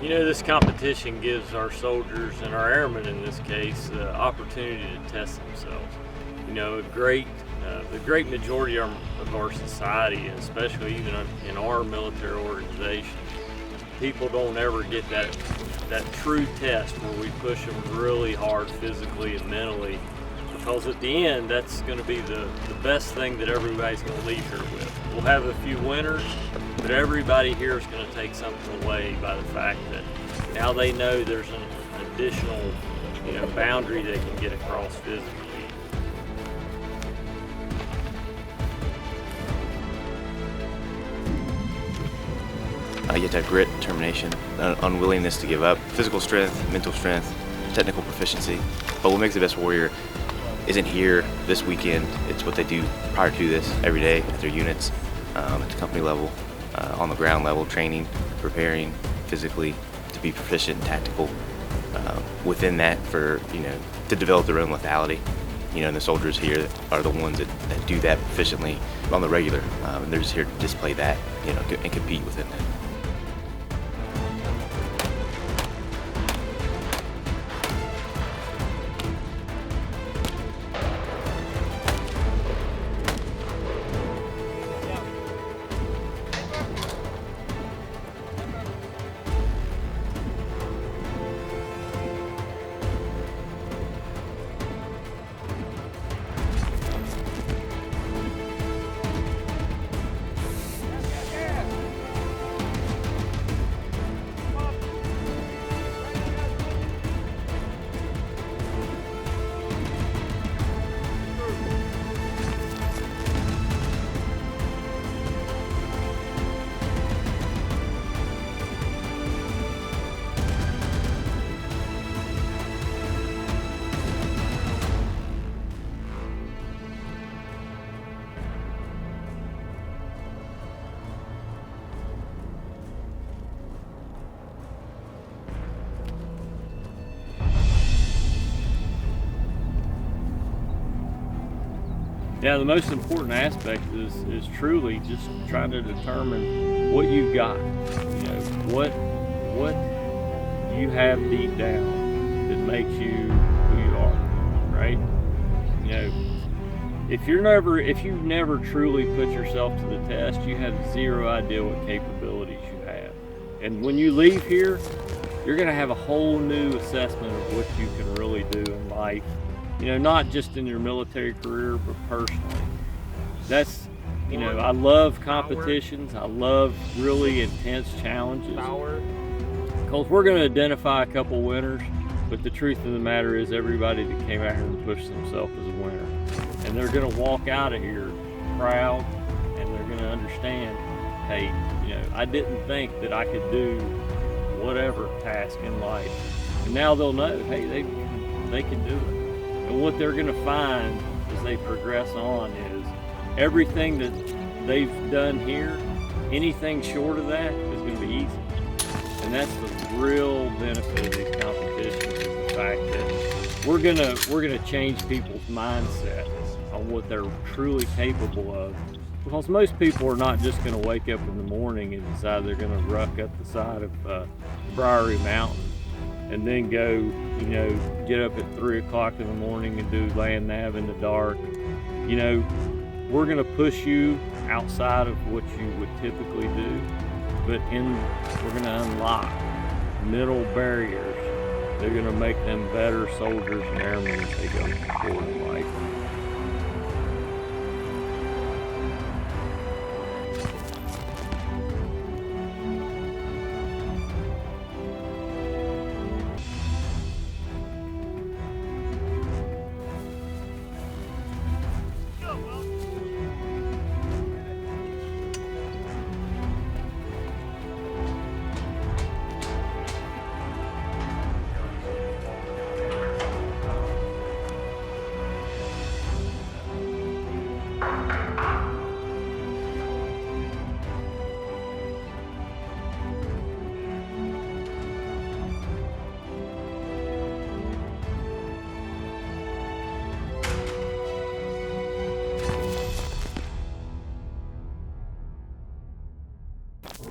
You know, this competition gives our soldiers, and our airmen in this case, the opportunity to test themselves. You know, the great majority of our society, and especially even in our military organization, people don't ever get that true test where we push them really hard physically and mentally, because at the end, that's going to be the best thing that everybody's going to leave here with. We'll have a few winners, but everybody here is going to take something away by the fact that now they know there's an additional, boundary they can get across physically. You have to have grit, determination, unwillingness to give up, physical strength, mental strength, technical proficiency. But what makes the best warrior isn't here this weekend. It's what they do prior to this every day at their units, at the company level, on the ground level, training, preparing physically to be proficient and tactical. Within that, to develop their own lethality. And the soldiers here are the ones that do that proficiently on the regular, and they're just here to display that, and compete within that. Yeah, the most important aspect is truly just trying to determine what you've got. What you have deep down that makes you who you are, right? If you've never truly put yourself to the test, you have zero idea what capabilities you have. And when you leave here, you're gonna have a whole new assessment of what you can really do in life. Not just in your military career, but personally. That's, I love competitions. I love really intense challenges. Because we're going to identify a couple winners, but the truth of the matter is everybody that came out here and pushed themselves is a winner. And they're going to walk out of here proud, and they're going to understand, hey, I didn't think that I could do whatever task in life. And now they'll know, hey, they can do it. And what they're going to find as they progress on is everything that they've done here, anything short of that is going to be easy. And that's the real benefit of these competitions, is the fact that we're going to change people's mindset on what they're truly capable of. Because most people are not just going to wake up in the morning and decide they're going to ruck up the side of Briary Mountain and then go, get up at 3 o'clock in the morning and do land nav in the dark. We're going to push you outside of what you would typically do, but we're going to unlock mental barriers. They're going to make them better soldiers and airmen as they go forward in life.